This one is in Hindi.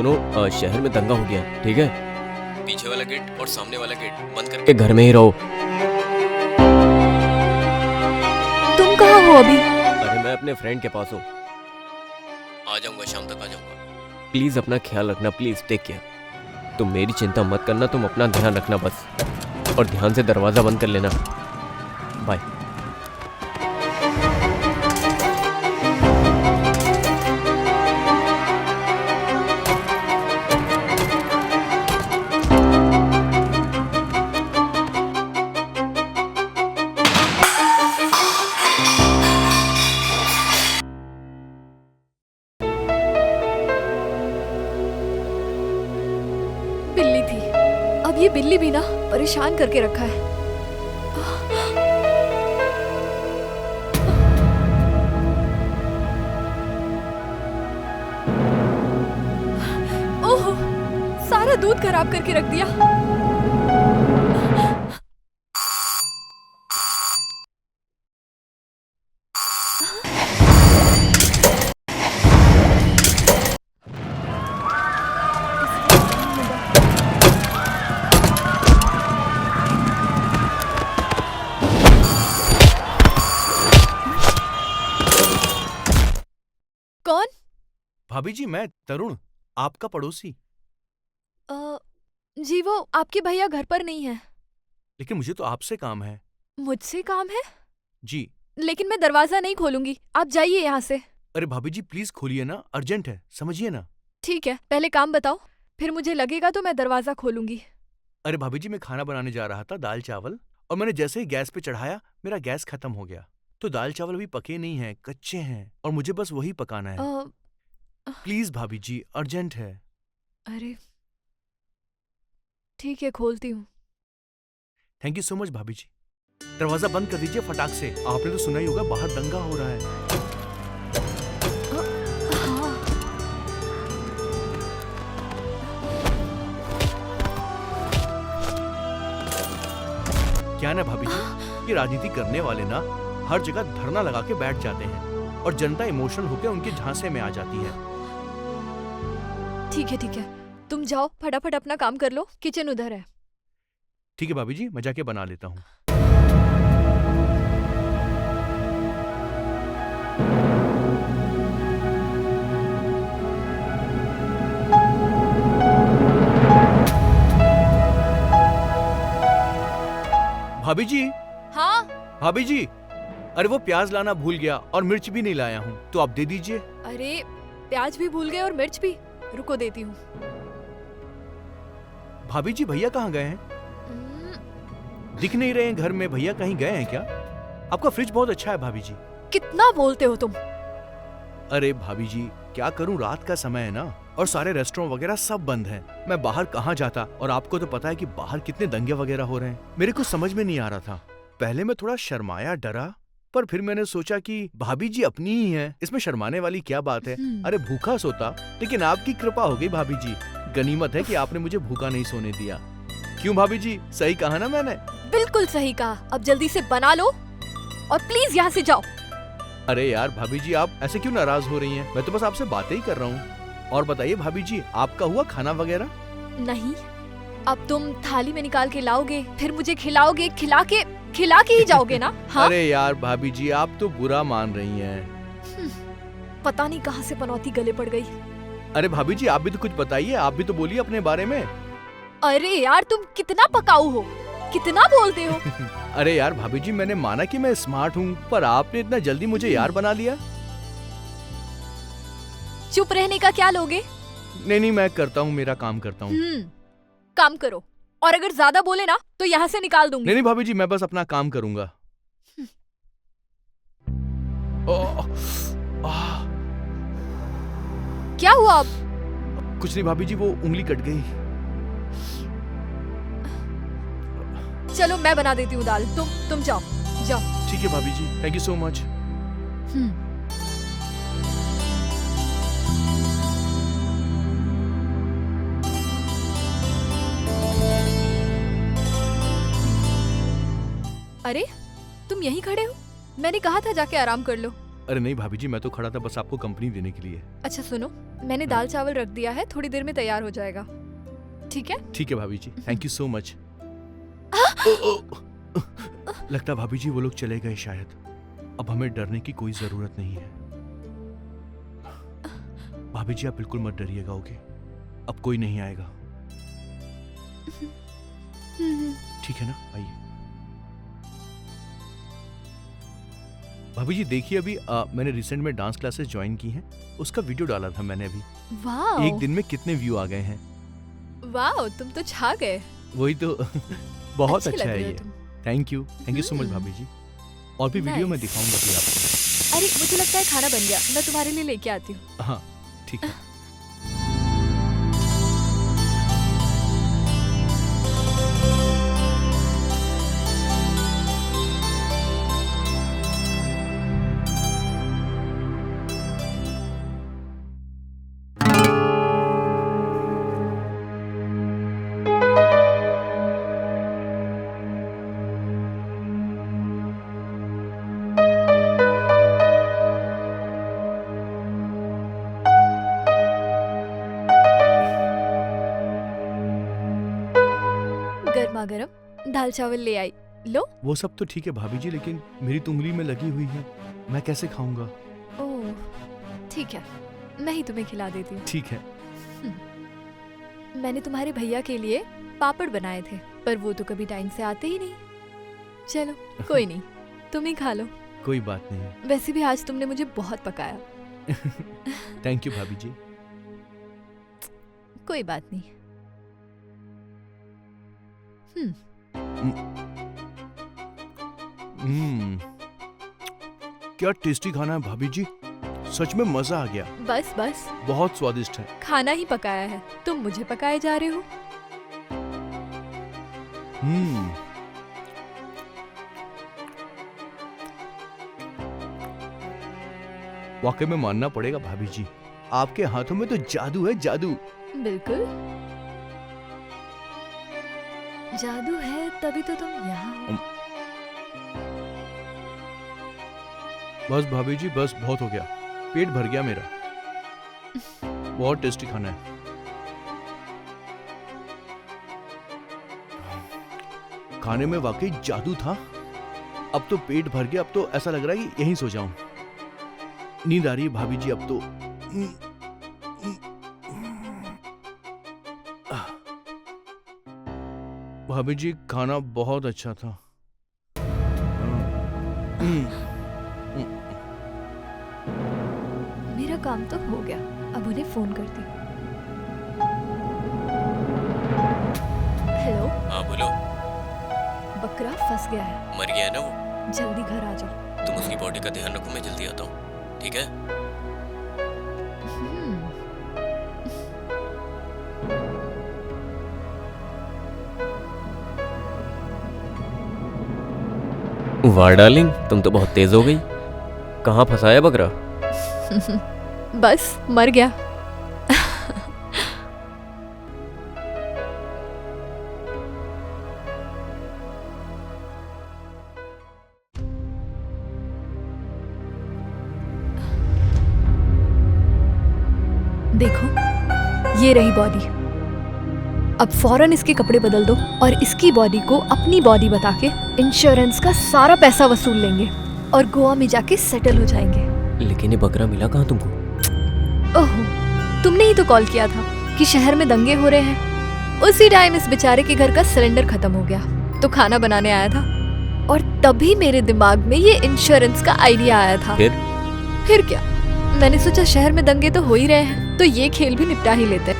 सुनो, शहर में दंगा हो गया है, ठीक है? पीछे वाला गेट और सामने वाला गेट बंद करके घर में ही रहो। तुम कहाँ हो अभी? अरे मैं अपने फ्रेंड के पास हूँ, आ जाऊंगा, शाम तक आ जाऊंगा। प्लीज अपना ख्याल रखना, प्लीज टेक केयर। तुम मेरी चिंता मत करना, तुम अपना ध्यान रखना बस, और ध्यान से दरवाजा बंद कर लेना। बाय। बिल्ली थी, अब ये बिल्ली भी ना परेशान करके रखा है। ओह, सारा दूध खराब करके रख दिया। कौन? भाभी जी, मैं तरुण, आपका पड़ोसी। जी वो आपके भैया घर पर नहीं है। लेकिन मुझे तो आपसे काम है। मुझसे काम है? जी। लेकिन मैं दरवाजा नहीं खोलूंगी, आप जाइए यहाँ से। अरे भाभी जी प्लीज खोलिए ना, अर्जेंट है, समझिए ना। ठीक है, पहले काम बताओ, फिर मुझे लगेगा तो मैं दरवाजा खोलूंगी। अरे भाभी जी, मैं खाना बनाने जा रहा था, दाल चावल, और मैंने जैसे ही गैस पे चढ़ाया मेरा गैस खत्म हो गया। तो दाल चावल अभी पके नहीं हैं, कच्चे हैं, और मुझे बस वही पकाना है। प्लीज भाभी जी, अर्जेंट है। अरे ठीक है, खोलती हूँ। थैंक यू सो मच भाभी जी। दरवाजा बंद कर दीजिए फटाक से, आपने तो सुना ही होगा बाहर दंगा हो रहा है। हाँ। क्या ना भाभी जी, ये राजनीति करने वाले ना हर जगह धरना लगा के बैठ जाते हैं, और जनता इमोशनल होकर उनके झांसे में आ जाती है। ठीक है, तुम जाओ फटाफट अपना काम कर लो, किचन उधर है। ठीक है भाभी जी, मैं जाके बना लेता हूँ। भाभी जी। हाँ? भाभी जी, अरे वो प्याज लाना भूल गया और मिर्च भी नहीं लाया हूँ, तो आप दे दीजिए। अरे प्याज भी भूल गए और मिर्च भी, रुको देती हूँ। भाभी जी भैया कहाँ गए हैं? दिख नहीं रहे हैं घर में, भैया कहीं गए हैं क्या? आपका फ्रिज बहुत अच्छा है भाभी जी। कितना बोलते हो तुम? अरे भाभी जी क्या करूं, रात का समय है ना, और सारे रेस्टोरेंट वगैरह सब बंद हैं। मैं बाहर कहाँ जाता, और आपको तो पता है कि बाहर कितने दंगे वगैरह हो रहे हैं। मेरे को समझ में नहीं आ रहा था। पहले मैं थोड़ा शर्माया, डरा, पर फिर मैंने सोचा कि भाभी जी अपनी ही है, इसमें शर्माने वाली क्या बात है। अरे भूखा सोता, लेकिन आपकी कृपा हो गई भाभी जी। गनीमत है कि आपने मुझे भूखा नहीं सोने दिया। क्यों भाभी जी, सही कहा ना मैंने? बिल्कुल सही कहा। अब जल्दी से बना लो और प्लीज यहाँ से जाओ। अरे यार भाभी जी, आप ऐसे क्यों नाराज हो रही हैं? मैं तो बस आपसे बातें ही कर रहा हूँ। और बताइए भाभी जी, आपका हुआ खाना वगैरह? नहीं, अब तुम थाली में निकाल के लाओगे, फिर मुझे खिलाओगे, खिला के ही जाओगे ना? हाँ? अरे यार भाभी जी, आप तो बुरा मान रही हैं। पता नहीं कहाँ से पनौती गले पड़ गई। अरे भाभी जी, आप भी तो कुछ बताइए, आप भी तो बोलिए अपने बारे में। अरे यार तुम कितना पकाऊ हो, कितना बोलते हो। अरे यार भाभी जी, मैंने माना कि मैं स्मार्ट हूँ, पर आपने इतना जल्दी मुझे यार बना लिया। चुप रहने का क्या लोगे? नहीं, मैं करता हूँ, मेरा काम करता हूँ। काम करो, और अगर ज्यादा बोले ना तो यहाँ से निकाल दूंगी। नहीं भाभी जी, मैं बस अपना काम करूंगा। क्या हुआ अब? कुछ नहीं भाभी जी, वो उंगली कट गई। चलो मैं बना देती हूँ दाल, तुम जाओ। ठीक है भाभी जी, थैंक यू सो मच। अरे तुम यहीं खड़े हो? मैंने कहा था जाके आराम कर लो। अरे नहीं भाभी जी, मैं तो खड़ा था बस आपको कंपनी देने के लिए। अच्छा सुनो, मैंने दाल चावल रख दिया है, थोड़ी देर में तैयार हो जाएगा। ठीक है? ठीक है भाभी जी, थैंक यू सो मच। लगता भाभी जी वो लोग चले गए शायद। अब हमें डरने की कोई जरूरत नहीं है। भाभी जी आप बिल्कुल मत डरिएगा, ओके? अब कोई नहीं आएगा। ठीक है ना? आइए। भाभी जी देखिए, अभी मैंने रिसेंट में डांस क्लासेस ज्वाइन की हैं, उसका वीडियो डाला था मैंने अभी। वाह, एक दिन में कितने व्यू आ गए हैं। वाह, तुम तो छा गए। वही तो। बहुत अच्छी अच्छा लग है रही हो ये। तुम। थैंक यू सो मच भाभी जी। और भी वीडियो मैं Nice. दिखाऊंगा फिर आपको। अरे मुझे लगता है खाना बन गया, मैं तुम्हारे लिए लेके आती हूँ। हाँ ठीक है। गर्मा गर्म दाल चावल ले आई, लो। वो सब तो ठीक है भाभी जी, लेकिन मेरी तो उंगली में लगी हुई है, मैं कैसे खाऊंगा? ओह ठीक है, मैं ही तुम्हें खिला देती हूँ। ठीक है। मैंने तुम्हारे भैया के लिए पापड़ बनाए थे, पर वो तो कभी टाइम से आते ही नहीं। चलो कोई नहीं, तुम ही खा लो। कोई बात नहीं। वैसे भी आज तुमने मुझे बहुत पकाया। थैंक यू भाभी जी। कोई बात नहीं। क्या टेस्टी खाना है भाभी जी, सच में मजा आ गया। बस बस, बहुत स्वादिष्ट है। खाना ही पकाया है, तुम मुझे पकाए जा रहे हो। वाकई में मानना पड़ेगा भाभी जी, आपके हाथों में तो जादू है, जादू। बिल्कुल जादू है, तभी तो तुम यहाँ हो। बस भाभी जी बस, बहुत हो गया, पेट भर गया मेरा। बहुत टेस्टी खाना है। खाने में वाकई जादू था। अब तो पेट भर गया, अब तो ऐसा लग रहा है कि यहीं सो जाऊं। नींद आ रही है भाभी जी अब तो। भाभी जी खाना बहुत अच्छा था। मेरा काम तो हो गया, अब उन्हें फोन करती हूँ। हेलो। हाँ बोलो। बकरा फंस गया है, मर गया है ना वो? जल्दी घर आ जाओ। तुम उसकी बॉडी का ध्यान रखो, मैं जल्दी आता हूँ, ठीक है? वाह डार्लिंग, तुम तो बहुत तेज हो गई। कहाँ फंसा है बकरा? बस मर गया। देखो, ये रही बॉडी। अब फौरन इसके कपड़े बदल दो और इसकी बॉडी को अपनी बॉडी बता के इंश्योरेंस का सारा पैसा वसूल लेंगे और गोवा में जाके सेटल हो जाएंगे। लेकिन ये बकरा मिला कहाँ तुमको? ओहो, तुमने ही तो कॉल किया था कि शहर में दंगे हो रहे हैं। उसी टाइम इस बेचारे के घर का सिलेंडर खत्म हो गया, तो खाना बनाने आया था और तभी मेरे दिमाग में ये इंश्योरेंस का आइडिया आया था। फिर क्या, मैंने सोचा शहर में दंगे तो हो ही रहे हैं, तो ये खेल भी निपटा ही लेते हैं।